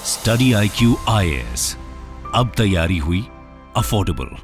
Study IQ IAS, अब तैयारी हुई अफोर्डेबल।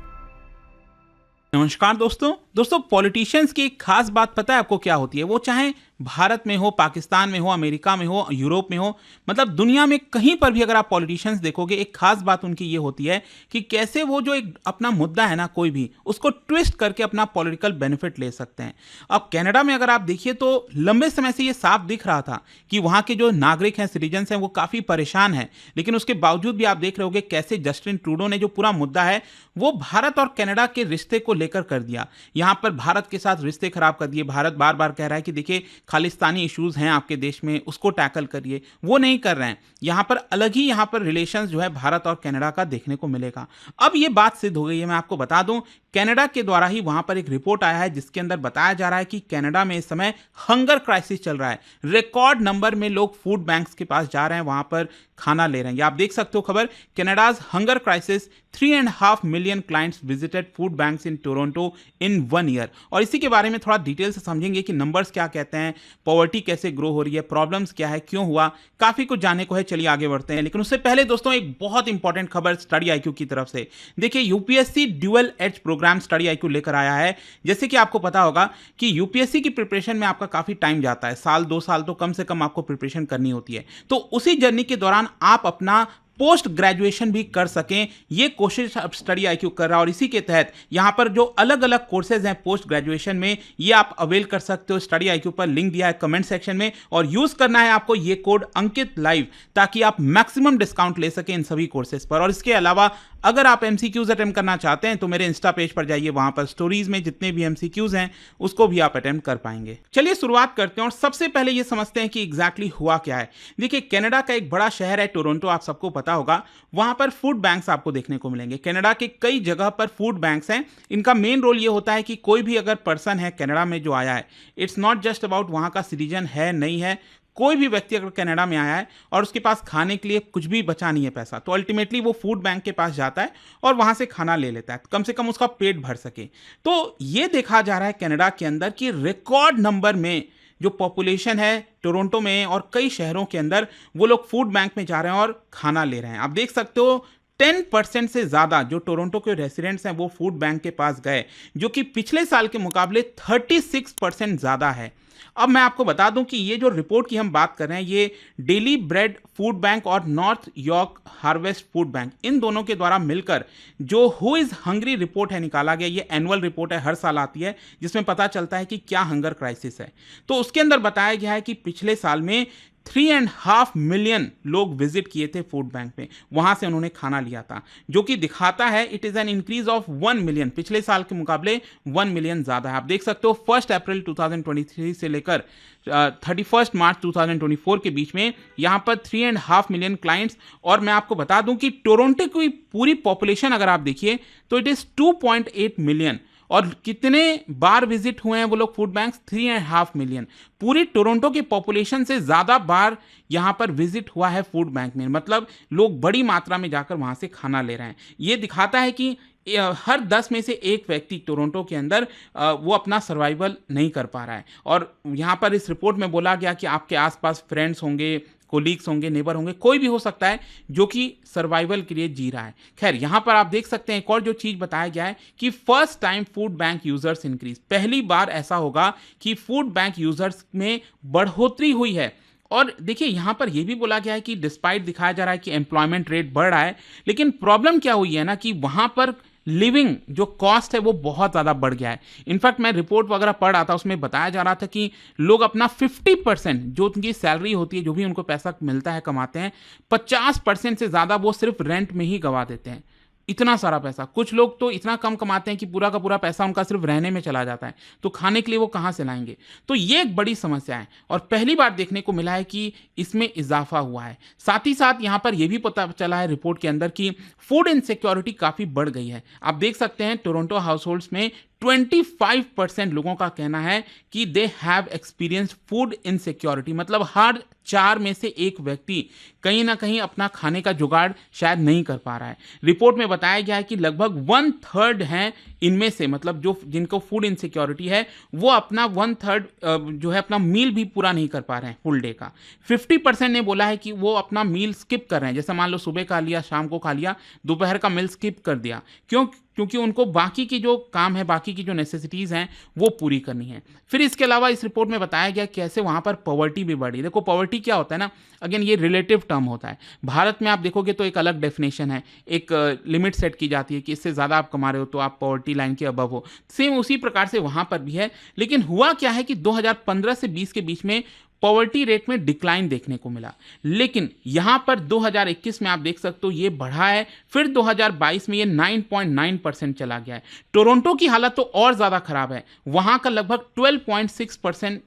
नमस्कार दोस्तों पॉलिटिशियंस की एक खास बात पता है आपको क्या होती है? वो चाहे भारत में हो, पाकिस्तान में हो, अमेरिका में हो, यूरोप में हो, मतलब दुनिया में कहीं पर भी अगर आप पॉलिटिशियंस देखोगे, एक खास बात उनकी ये होती है कि कैसे वो जो एक अपना मुद्दा है ना, कोई भी उसको ट्विस्ट करके अपना पॉलिटिकल बेनिफिट ले सकते हैं। अब कनाडा में अगर आप देखिए तो लंबे समय से ये साफ दिख रहा था कि वहाँ के जो नागरिक हैं, सिटीजन्स हैं, वो काफ़ी परेशान हैं। लेकिन उसके बावजूद भी आप देख रहे होगे कैसे जस्टिन ट्रूडो ने जो पूरा मुद्दा है वो भारत और कनाडा के रिश्ते को लेकर कर दिया। यहाँ पर भारत के साथ रिश्ते खराब कर दिए। भारत बार बार कह रहा है कि देखिए खालिस्तानी इश्यूज हैं आपके देश में, उसको टैकल करिए। वो नहीं कर रहे हैं। यहाँ पर अलग ही यहाँ पर रिलेशंस जो है भारत और कनाडा का देखने को मिलेगा। अब ये बात सिद्ध हो गई है। मैं आपको बता दूं, कनाडा के द्वारा ही वहां पर एक रिपोर्ट आया है जिसके अंदर बताया जा रहा है कि कनाडा में इस समय हंगर क्राइसिस चल रहा है। रिकॉर्ड नंबर में लोग फूड बैंक्स के पास जा रहे हैं, वहां पर खाना ले रहे हैं। ये आप देख सकते हो खबर, Canada's hunger crisis, 3.5 million clients visited food banks in Toronto in 1 year. और इसी के बारे में थोड़ा डिटेल से समझेंगे कि नंबर्स क्या कहते हैं, पॉवर्टी कैसे ग्रो हो रही है, प्रॉब्लम्स क्या है, क्यों हुआ, काफी कुछ जानने को है। चलिए आगे बढ़ते हैं। लेकिन उससे पहले दोस्तों एक बहुत इंपॉर्टेंट खबर स्टडी IQ की तरफ से। देखिए UPSC dual edge program study IQ लेकर आया है। जैसे कि आपको पता होगा कि यूपीएससी की प्रिपरेशन में आपका काफी टाइम जाता है, साल 2 साल तो कम से कम आपको प्रिपरेशन करनी होती है। तो उसी जर्नी के दौरान आप अपना पोस्ट ग्रेजुएशन भी कर सकें, ये कोशिश अब स्टडी IQ कर रहा है। और इसी के तहत यहां पर जो अलग अलग कोर्सेज हैं पोस्ट ग्रेजुएशन में, ये आप अवेल कर सकते हो। स्टडी IQ पर लिंक दिया है कमेंट सेक्शन में, और यूज करना है आपको ये कोड अंकित लाइव, ताकि आप मैक्सिमम डिस्काउंट ले सकें इन सभी कोर्सेज पर। और इसके अलावा अगर आप MCQs अटेम्प्ट करना चाहते हैं तो मेरे इंस्टा पेज पर जाइए, वहां पर स्टोरीज में जितने भी MCQs हैं उसको भी आप अटेम्प्ट कर पाएंगे। चलिए शुरुआत करते हैं और सबसे पहले ये समझते हैं कि एग्जैक्टली हुआ क्या है। देखिए कनाडा का एक बड़ा शहर है टोरंटो, आप सबको पता होगा। वहां पर फूड बैंक्स आपको देखने को मिलेंगे। कनाडा के कई जगह पर फूड बैंक्स हैं। इनका मेन रोल ये होता है कि कोई भी अगर पर्सन है कनाडा में जो आया है, इट्स नॉट जस्ट अबाउट वहां का सिटीजन है नहीं है, कोई भी व्यक्ति अगर कनाडा में आया है और उसके पास खाने के लिए कुछ भी बचा नहीं है पैसा, तो अल्टीमेटली वो फूड बैंक के पास जाता है और वहां से खाना ले लेता है, कम से कम उसका पेट भर सके। तो ये देखा जा रहा है कनाडा के अंदर कि रिकॉर्ड नंबर में जो पॉपुलेशन है टोरंटो में और कई शहरों के अंदर, वो लोग फूड बैंक में जा रहे हैं और खाना ले रहे हैं। आप देख सकते हो 10% से ज़्यादा जो टोरंटो के रेसिडेंट्स हैं वो फूड बैंक के पास गए, जो कि पिछले साल के मुकाबले 36% ज़्यादा है। अब मैं आपको बता दूं कि ये जो रिपोर्ट की हम बात कर रहे हैं, ये डेली ब्रेड फूड बैंक और North York Harvest Food Bank, इन दोनों के द्वारा मिलकर जो हु इज़ हंग्री रिपोर्ट है निकाला गया। ये एनुअल रिपोर्ट है, हर साल आती है, जिसमें पता चलता है कि क्या हंगर क्राइसिस है। तो उसके अंदर बताया गया है कि पिछले साल में 3.5 मिलियन लोग विजिट किए थे फूड बैंक में, वहां से उन्होंने खाना लिया था, जो कि दिखाता है it is an increase of 1 million, पिछले साल के मुकाबले 1 मिलियन ज्यादा है। आप देख सकते हो 1 अप्रैल 2023 से लेकर 31 मार्च 2024 के बीच में यहां पर 3.5 मिलियन क्लाइंट्स। और मैं आपको बता दूं कि टोरंटो की पूरी पॉपुलेशन अगर आप देखिए तो इट इज 2.8 मिलियन। और कितने बार विजिट हुए हैं वो लोग फूड बैंक्स? 3.5 मिलियन। पूरी टोरंटो की पॉपुलेशन से ज़्यादा बार यहाँ पर विजिट हुआ है फूड बैंक में, मतलब लोग बड़ी मात्रा में जाकर वहाँ से खाना ले रहे हैं। ये दिखाता है कि हर 10 में से एक व्यक्ति टोरंटो के अंदर वो अपना सर्वाइवल नहीं कर पा रहा है। और यहाँ पर इस रिपोर्ट में बोला गया कि आपके आसपास फ्रेंड्स होंगे, कोलीग्स होंगे, नेबर होंगे, कोई भी हो सकता है जो कि सर्वाइवल के लिए जी रहा है। खैर यहाँ पर आप देख सकते हैं एक और जो चीज़ बताया गया है कि first time food bank users increase, पहली बार ऐसा होगा कि फूड बैंक यूजर्स में बढ़ोतरी हुई है। और देखिए यहाँ पर यह भी बोला गया है कि डिस्पाइट दिखाया जा रहा है कि एम्प्लॉयमेंट रेट बढ़ रहा है, लेकिन प्रॉब्लम क्या हुई है ना कि वहाँ पर लिविंग जो कॉस्ट है वो बहुत ज़्यादा बढ़ गया है। इनफैक्ट मैं रिपोर्ट वगैरह पढ़ रहा था, उसमें बताया जा रहा था कि लोग अपना 50% जो उनकी सैलरी होती है, जो भी उनको पैसा मिलता है कमाते हैं, 50% से ज़्यादा वो सिर्फ रेंट में ही गवा देते हैं। इतना सारा पैसा, कुछ लोग तो इतना कम कमाते हैं कि पूरा का पूरा पैसा उनका सिर्फ रहने में चला जाता है, तो खाने के लिए वो कहाँ से लाएंगे? तो ये एक बड़ी समस्या है और पहली बार देखने को मिला है कि इसमें इजाफा हुआ है। साथ ही साथ यहाँ पर यह भी पता चला है रिपोर्ट के अंदर कि फूड इनसिक्योरिटी काफ़ी बढ़ गई है। आप देख सकते हैं टोरंटो हाउस होल्ड्स में 25% लोगों का कहना है कि they have experienced food insecurity, मतलब हर 4 में से एक व्यक्ति कहीं ना कहीं अपना खाने का जुगाड़ शायद नहीं कर पा रहा है। रिपोर्ट में बताया गया है कि लगभग 1/3 हैं इनमें से मतलब जो जिनको फूड इनसिक्योरिटी है वो अपना 1/3 जो है अपना मील भी पूरा नहीं कर पा रहे हैं फुल डे का। 50% ने बोला है कि वो अपना मील स्किप कर रहे हैं, जैसे मान लो सुबह खा लिया, शाम को खा लिया, दोपहर का मील स्किप कर दिया। क्यों? क्योंकि उनको बाकी की जो काम है, बाकी की जो नेसेसिटीज़ हैं वो पूरी करनी है। फिर इसके अलावा इस रिपोर्ट में बताया गया कैसे वहाँ पर पॉवर्टी भी बढ़ी। देखो पॉवर्टी क्या होता है ना, अगेन ये रिलेटिव टर्म होता है। भारत में आप देखोगे तो एक अलग डेफिनेशन है, एक लिमिट सेट की जाती है कि इससे ज़्यादा आप कमा रहे हो तो आप पॉवर्टी लाइन के अबव हो। सेम उसी प्रकार से वहाँ पर भी है। लेकिन हुआ क्या है कि 2015 से 20 के बीच में पॉवर्टी रेट में डिक्लाइन देखने को मिला, लेकिन यहां पर 2021 में आप देख सकते हो ये बढ़ा है, फिर 2022 में ये 9.9% चला गया है। टोरंटो की हालत तो और ज़्यादा खराब है, वहां का लगभग 12.6%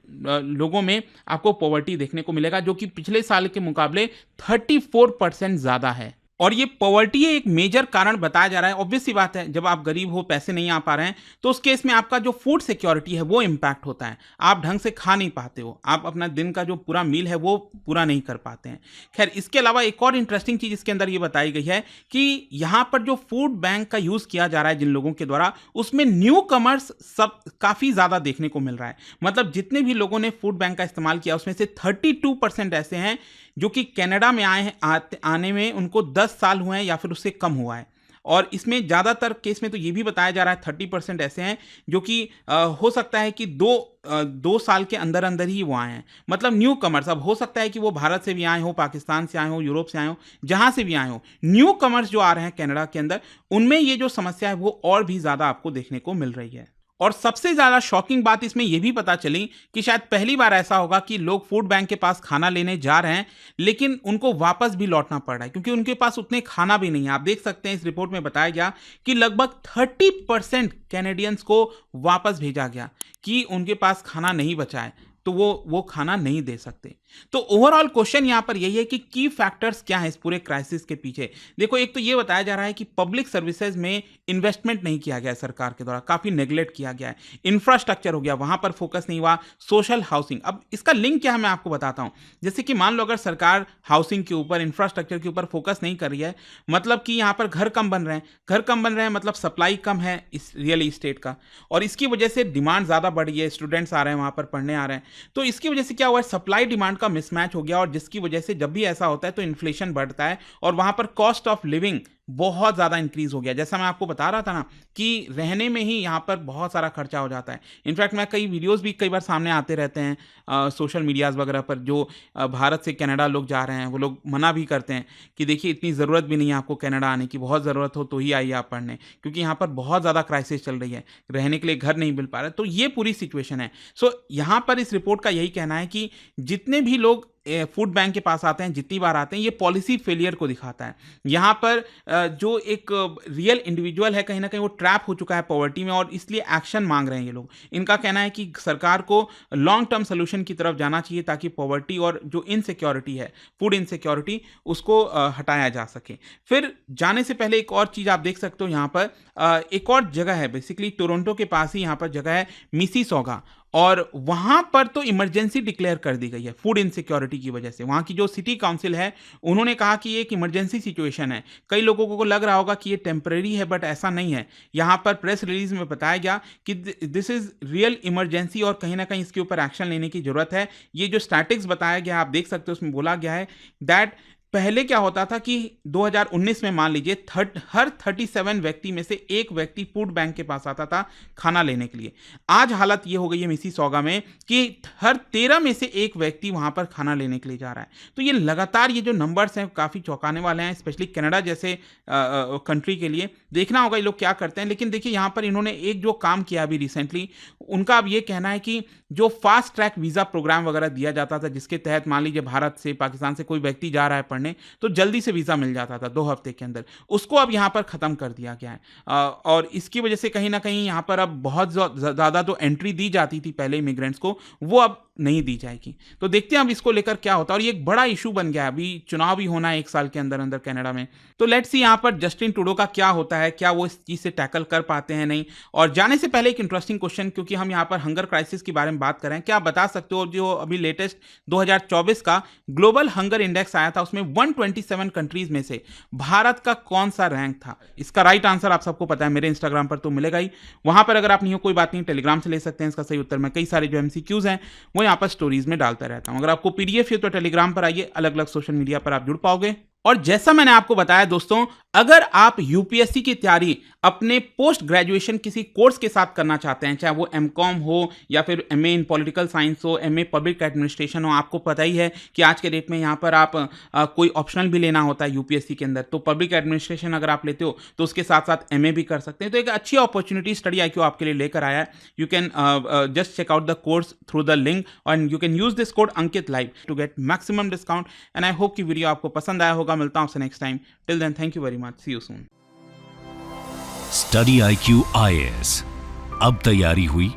लोगों में आपको पॉवर्टी देखने को मिलेगा, जो कि पिछले साल के मुकाबले 34% ज़्यादा है। और ये पॉवर्टी एक मेजर कारण बताया जा रहा है। ऑब्वियस सी बात है, जब आप गरीब हो, पैसे नहीं आ पा रहे हैं, तो उस केस में आपका जो फूड सिक्योरिटी है वो इम्पैक्ट होता है। आप ढंग से खा नहीं पाते हो, आप अपना दिन का जो पूरा मील है वो पूरा नहीं कर पाते हैं। खैर, इसके अलावा एक और इंटरेस्टिंग चीज़ इसके अंदर ये बताई गई है कि यहाँ पर जो फूड बैंक का यूज़ किया जा रहा है जिन लोगों के द्वारा, उसमें न्यू कमर्स सब काफ़ी ज़्यादा देखने को मिल रहा है। मतलब जितने भी लोगों ने फूड बैंक का इस्तेमाल किया उसमें से 32% ऐसे हैं जो कि कनाडा में आए हैं, आने में उनको 10 साल हुए हैं या फिर उससे कम हुआ है। और इसमें ज़्यादातर केस में तो ये भी बताया जा रहा है 30% ऐसे हैं जो कि हो सकता है कि 2 साल के अंदर अंदर ही वो आए हैं। मतलब न्यू कमर्स, अब हो सकता है कि वो भारत से भी आए हो, पाकिस्तान से आए हो, यूरोप से आए हो, जहाँ से भी आए हो। न्यू कमर्स जो आ रहे हैं कनाडा के अंदर, उनमें ये जो समस्या है वो और भी ज़्यादा आपको देखने को मिल रही है। और सबसे ज़्यादा शॉकिंग बात इसमें यह भी पता चली कि शायद पहली बार ऐसा होगा कि लोग फूड बैंक के पास खाना लेने जा रहे हैं, लेकिन उनको वापस भी लौटना पड़ रहा है क्योंकि उनके पास उतने खाना भी नहीं है। आप देख सकते हैं इस रिपोर्ट में बताया गया कि लगभग 30% कैनेडियंस को वापस भेजा गया कि उनके पास खाना नहीं बचा है, तो वो खाना नहीं दे सकते। तो ओवरऑल क्वेश्चन यहां पर यही है कि की फैक्टर्स क्या है इस पूरे क्राइसिस के पीछे। देखो, एक तो ये बताया जा रहा है कि पब्लिक सर्विसेज में इन्वेस्टमेंट नहीं किया गया सरकार के द्वारा, काफी नेग्लेक्ट किया गया है। इंफ्रास्ट्रक्चर हो गया, वहां पर फोकस नहीं हुआ। सोशल हाउसिंग, अब इसका लिंक क्या है मैं आपको बताता हूं। जैसे कि मान लो अगर सरकार हाउसिंग के ऊपर, इंफ्रास्ट्रक्चर के ऊपर फोकस नहीं कर रही है, मतलब कि यहां पर घर कम बन रहे हैं, घर कम बन रहे हैं मतलब सप्लाई कम है इस रियल इस्टेट का, और इसकी वजह से डिमांड ज्यादा बढ़ी है, स्टूडेंट्स आ रहे हैं वहां पर पढ़ने आ रहे हैं, तो इसकी वजह से क्या हुआ है, सप्लाई डिमांड का मिसमैच हो गया, और जिसकी वजह से जब भी ऐसा होता है तो इन्फ्लेशन बढ़ता है और वहां पर कॉस्ट ऑफ लिविंग बहुत ज़्यादा इंक्रीज हो गया। जैसा मैं आपको बता रहा था ना कि रहने में ही यहाँ पर बहुत सारा खर्चा हो जाता है। इनफैक्ट मैं कई वीडियोस भी कई बार सामने आते रहते हैं सोशल मीडियाज़ वगैरह पर, जो भारत से कनाडा लोग जा रहे हैं वो लोग मना भी करते हैं कि देखिए इतनी ज़रूरत भी नहीं है आपको कनाडा आने की, बहुत ज़रूरत हो तो ही आइए आप पढ़ने, क्योंकि यहाँ पर बहुत ज़्यादा क्राइसिस चल रही है, रहने के लिए घर नहीं मिल पा रहा है। तो ये पूरी सिचुएशन है। सो यहाँ पर इस रिपोर्ट का यही कहना है कि जितने भी लोग फूड बैंक के पास आते हैं, जितनी बार आते हैं, ये पॉलिसी फेलियर को दिखाता है। यहाँ पर जो एक रियल इंडिविजुअल है कहीं ना कहीं वो ट्रैप हो चुका है पॉवर्टी में, और इसलिए एक्शन मांग रहे हैं ये लोग। इनका कहना है कि सरकार को लॉन्ग टर्म सोल्यूशन की तरफ जाना चाहिए ताकि पॉवर्टी और जो इनसिक्योरिटी है, फूड इनसिक्योरिटी, उसको हटाया जा सके। फिर जाने से पहले एक और चीज़ आप देख सकते हो, यहाँ पर एक और जगह है, बेसिकली टोरंटो के पास ही यहाँ पर जगह है मिसिसॉगा, और वहां पर तो इमरजेंसी डिक्लेयर कर दी गई है फूड इनसिक्योरिटी की वजह से। वहां की जो सिटी काउंसिल है उन्होंने कहा कि ये एक इमरजेंसी सिचुएशन है। कई लोगों को लग रहा होगा कि ये टेम्परेरी है, बट ऐसा नहीं है। यहां पर प्रेस रिलीज में बताया गया कि दिस इज रियल इमरजेंसी और कहीं ना कहीं इसके ऊपर एक्शन लेने की जरूरत है। ये जो स्टैटिक्स बताया गया आप देख सकते हो, उसमें बोला गया है दैट पहले क्या होता था कि 2019 में मान लीजिए हर 37 व्यक्ति में से एक व्यक्ति फूड बैंक के पास आता था खाना लेने के लिए। आज हालत ये हो गई है मिसिसॉगा में कि हर 13 में से एक व्यक्ति वहां पर खाना लेने के लिए जा रहा है। तो ये लगातार ये जो नंबर्स हैं काफ़ी चौंकाने वाले हैं, स्पेशली कनाडा जैसे कंट्री के लिए। देखना होगा ये लोग क्या करते हैं। लेकिन देखिए यहाँ पर इन्होंने एक जो काम किया अभी रिसेंटली, उनका अब ये कहना है कि जो फास्ट ट्रैक वीज़ा प्रोग्राम वगैरह दिया जाता था, जिसके तहत मान लीजिए भारत से, पाकिस्तान से कोई व्यक्ति जा रहा है तो जल्दी से वीजा मिल जाता था 2 हफ्ते के अंदर, उसको अब यहां पर खत्म कर दिया गया है। और इसकी वजह से कहीं ना कहीं यहां पर अब बहुत ज्यादा जो एंट्री दी जाती थी पहले इमिग्रेंट्स को, वो अब नहीं दी जाएगी। तो देखते हैं अब इसको लेकर क्या होता है। और ये एक बड़ा इशू बन गया है, अभी चुनाव भी होना है 1 साल के अंदर अंदर कनाडा में। तो लेट्स सी यहाँ पर जस्टिन ट्रूडो का क्या होता है, क्या वो इस चीज से टैकल कर पाते हैं नहीं। और जाने से पहले एक इंटरेस्टिंग क्वेश्चन, क्योंकि चूंकि हम यहाँ पर हंगर क्राइसिस के बारे में बात कर रहे हैं, क्या आप बता सकते हो जो अभी लेटेस्ट 2024 का ग्लोबल हंगर इंडेक्स आया था उसमें 127 कंट्रीज में से भारत का कौन सा रैंक था? इसका राइट आंसर आप सबको पता है, मेरे इंस्टाग्राम पर तो मिलेगा ही, वहां पर अगर आप नहीं हो कोई बात नहीं, टेलीग्राम से ले सकते हैं इसका सही उत्तर। मैं कई सारे जो एमसीक्यूज हैं वो यहाँ पर स्टोरीज में डालता रहता हूं। अगर आपको पीडीएफ है तो टेलीग्राम पर आइए, अलग अलग सोशल मीडिया पर आप जुड़ पाओगे। और जैसा मैंने आपको बताया दोस्तों, अगर आप यूपीएससी की तैयारी अपने पोस्ट ग्रेजुएशन किसी कोर्स के साथ करना चाहते हैं, चाहे वो एमकॉम हो या फिर एमए इन पॉलिटिकल साइंस हो, एमए पब्लिक एडमिनिस्ट्रेशन हो, आपको पता ही है कि आज के डेट में यहाँ पर आप कोई ऑप्शनल भी लेना होता है यूपीएससी के अंदर, तो पब्लिक एडमिनिस्ट्रेशन अगर आप लेते हो तो उसके साथ साथ एमए भी कर सकते हैं। तो एक अच्छी अपॉर्चुनिटी स्टडी IQ आपके लिए लेकर आया है। You can just check out the course through the link and you can use this code Ankit live to get maximum discount. And I hope कि वीडियो आपको पसंद आया होगा। मिलता हूं आपसे next time. Till then, thank you very much, see you soon. Study IQ IAS, अब तैयारी हुई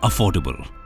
अफोर्डेबल।